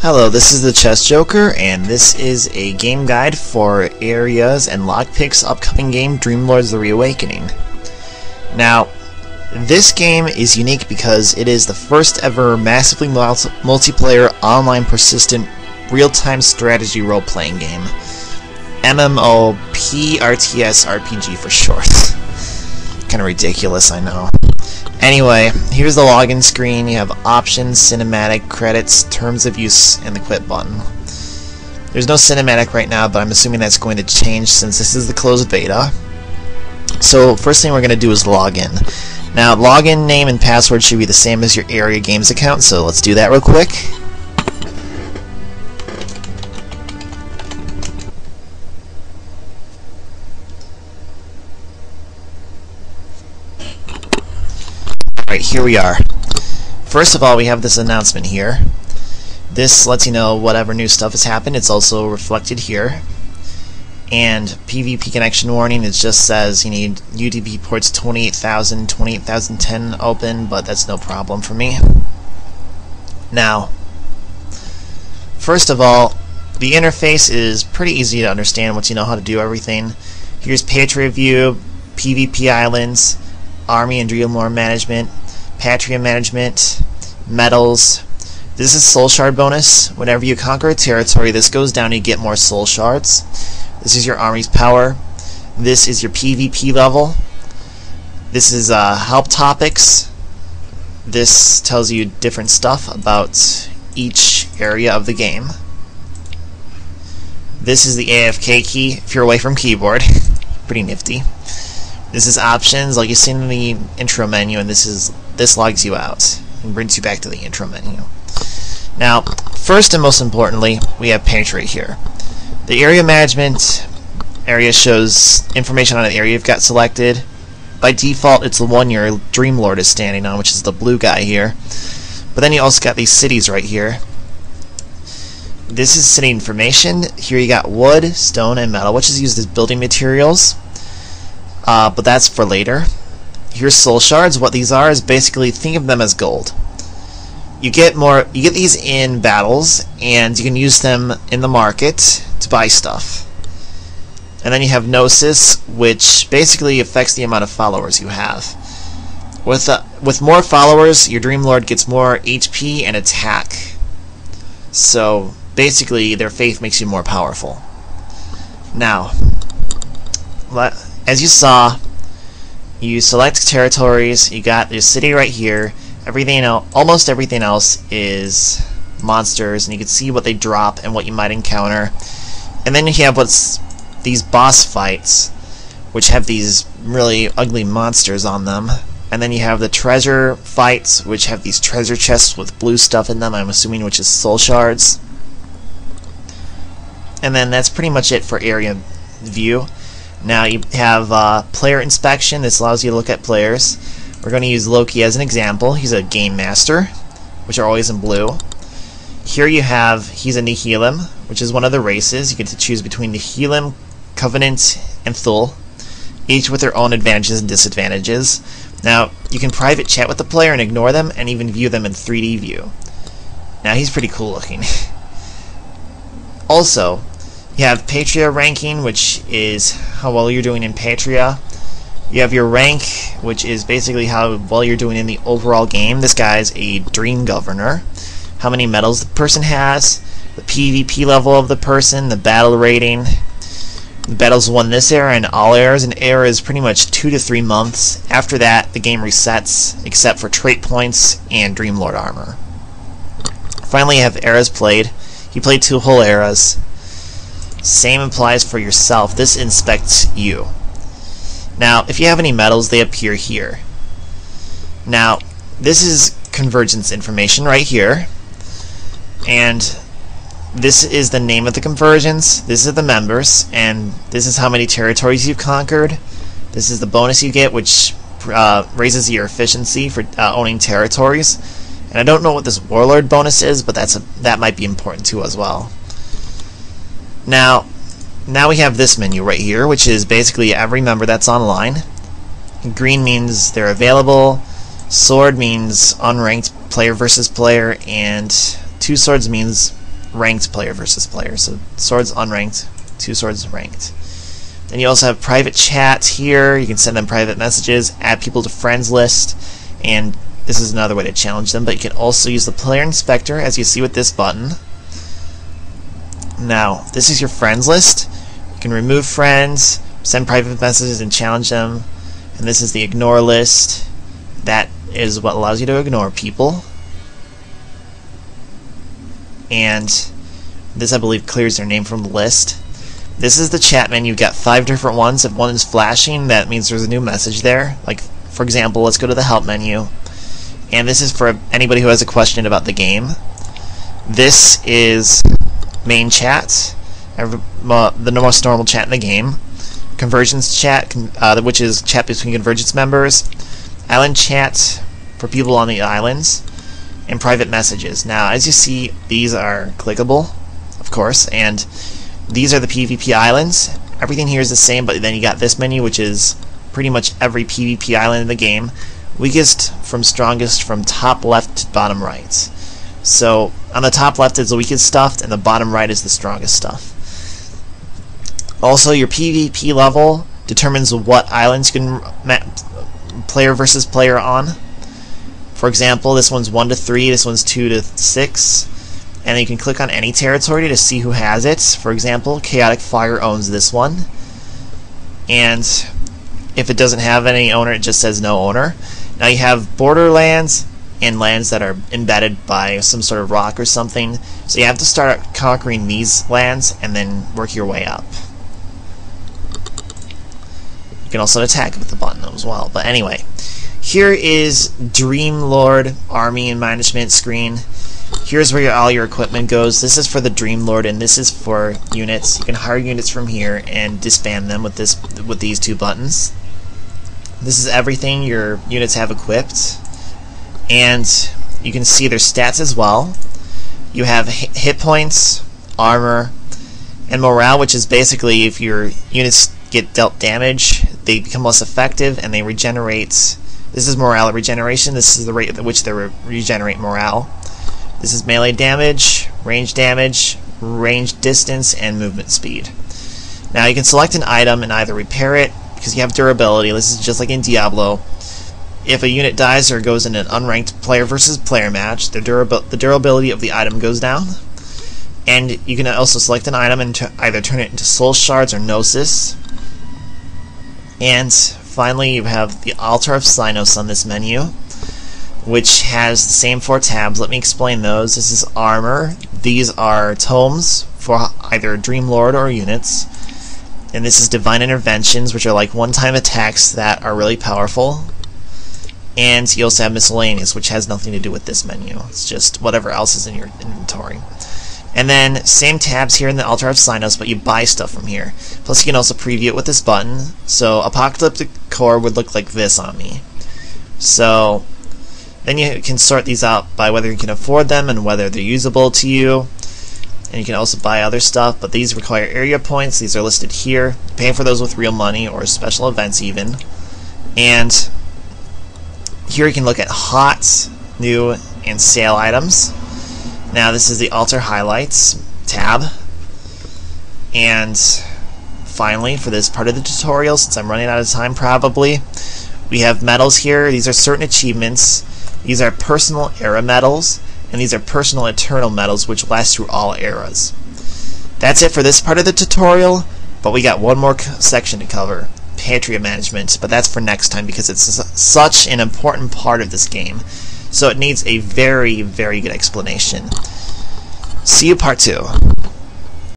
Hello, this is the Chess Joker, and this is a game guide for areas and lockpicks upcoming game Dreamlords The Reawakening. Now, this game is unique because it is the first ever massively multiplayer, online persistent, real-time strategy role-playing game. MMORPG RPG for short. Kinda ridiculous, I know. Anyway, here's the login screen. You have options, cinematic, credits, terms of use, and the quit button. There's no cinematic right now, but I'm assuming that's going to change since this is the closed beta. So first thing we're going to do is log in. Now, login name and password should be the same as your Area Games account, so let's do that real quick. Alright, here we are. First of all, we have this announcement here. This lets you know whatever new stuff has happened. It's also reflected here. And PvP connection warning, it just says you need UDP ports 28,000, 28,010 open, but that's no problem for me. Now, first of all, the interface is pretty easy to understand once you know how to do everything. Here's Patria View, PvP Islands, Army and Dreamlord Management, Patria Management, Medals. This is Soul Shard bonus. Whenever you conquer a territory, this goes down, you get more Soul Shards. This is your Army's power. This is your PvP level. This is help topics. This tells you different stuff about each area of the game. This is the AFK key if you're away from keyboard. Pretty nifty. This is options, like you've seen in the intro menu, and this logs you out and brings you back to the intro menu. Now, first and most importantly, we have Patria here. The area management area shows information on an area you've got selected. By default, it's the one your Dreamlord is standing on, which is the blue guy here. But then you also got these cities right here. This is city information. Here you got wood, stone, and metal, which is used as building materials. But that's for later. Here's Soul Shards. What these are is basically, think of them as gold. You get these in battles, and you can use them in the market to buy stuff. And then you have Gnosis, which basically affects the amount of followers you have. With more followers, your Dreamlord gets more HP and attack. So basically, their faith makes you more powerful. Now, as you saw, you select territories. You got your city right here. Almost everything else is monsters, and you can see what they drop and what you might encounter. And then you have these boss fights, which have these really ugly monsters on them. And then you have the treasure fights, which have these treasure chests with blue stuff in them, I'm assuming, which is Soul Shards. And then that's pretty much it for area view. Now you have player inspection. This allows you to look at players. We're going to use Loki as an example. He's a game master, which are always in blue. Here you have, he's a Nihilum, which is one of the races. You get to choose between Nihilum, Covenant, and Thule, each with their own advantages and disadvantages. Now, you can private chat with the player and ignore them, and even view them in 3D view. Now, he's pretty cool looking. Also, you have Patria ranking, which is how well you're doing in Patria. You have your rank, which is basically how well you're doing in the overall game. This guy's a Dream Governor. How many medals the person has, the PvP level of the person, the battle rating. The battles won this era and all eras. An era is pretty much 2 to 3 months. After that, the game resets, except for trait points and Dreamlord armor. Finally, you have eras played. You played 2 whole eras. Same applies for yourself. This inspects you. Now, if you have any medals, they appear here. Now, this is convergence information right here. And this is the name of the convergence. This is the members. And this is how many territories you've conquered. This is the bonus you get, which raises your efficiency for owning territories. And I don't know what this Warlord bonus is, but that might be important too as well. Now we have this menu right here, which is basically every member that's online. Green means they're available. Sword means unranked player versus player, and two swords means ranked player versus player. So swords unranked, 2 swords ranked. Then you also have private chat here. You can send them private messages, add people to friends list, and this is another way to challenge them. But you can also use the player inspector, as you see with this button. Now, this is your friends list. You can remove friends, send private messages, and challenge them. And this is the ignore list. That is what allows you to ignore people. And this, I believe, clears their name from the list. This is the chat menu. You've got 5 different ones. If one is flashing, that means there's a new message there. Like, for example, let's go to the help menu. And this is for anybody who has a question about the game. This is main chat, the most normal chat in the game. Convergence chat, which is chat between Convergence members. Island chat for people on the islands. And private messages. Now, as you see, these are clickable, of course, and these are the PvP islands. Everything here is the same, but then you got this menu, which is pretty much every PvP island in the game. Weakest from strongest from top left to bottom right. So on the top left is the weakest stuff, and the bottom right is the strongest stuff. Also, your PvP level determines what islands you can player versus player on. For example, this one's 1 to 3, this one's 2 to 6. And you can click on any territory to see who has it. For example, Chaotic Fire owns this one. And if it doesn't have any owner, it just says no owner. Now you have borderlands and lands that are embedded by some sort of rock or something. So you have to start conquering these lands and then work your way up. You can also attack with the button as well. But anyway, here is Dreamlord Army and Management screen. Here's where all your equipment goes. This is for the Dreamlord, and this is for units. You can hire units from here and disband them with these 2 buttons. This is everything your units have equipped, and you can see their stats as well. You have hit points, armor, and morale, which is basically if your units get dealt damage, they become less effective and they regenerate. This is morale regeneration. This is the rate at which they regenerate morale. This is melee damage, range distance, and movement speed. Now you can select an item and either repair it, because you have durability. This is just like in Diablo. If a unit dies or goes in an unranked player versus player match, the durability of the item goes down. And you can also select an item and either turn it into soul shards or gnosis. And finally, you have the Altar of Sinos on this menu, which has the same 4 tabs. Let me explain those. This is armor. These are tomes for either Dreamlord or units. And this is divine interventions, which are like one-time attacks that are really powerful. And you also have miscellaneous, which has nothing to do with this menu. It's just whatever else is in your inventory. And then same tabs here in the Altar of Sinos, but you buy stuff from here. Plus you can also preview it with this button. So Apocalyptic Core would look like this on me. So then you can sort these out by whether you can afford them and whether they're usable to you. And you can also buy other stuff, but these require area points. These are listed here. Pay for those with real money or special events even. And here you can look at hot, new, and sale items. Now this is the Altar Highlights tab. And finally, for this part of the tutorial, since I'm running out of time probably, we have medals here. These are certain achievements. These are personal era medals, and these are personal eternal medals, which last through all eras. That's it for this part of the tutorial, but we got one more section to cover, Patria management, but that's for next time because it's such an important part of this game, so it needs a very, very good explanation. See you part 2.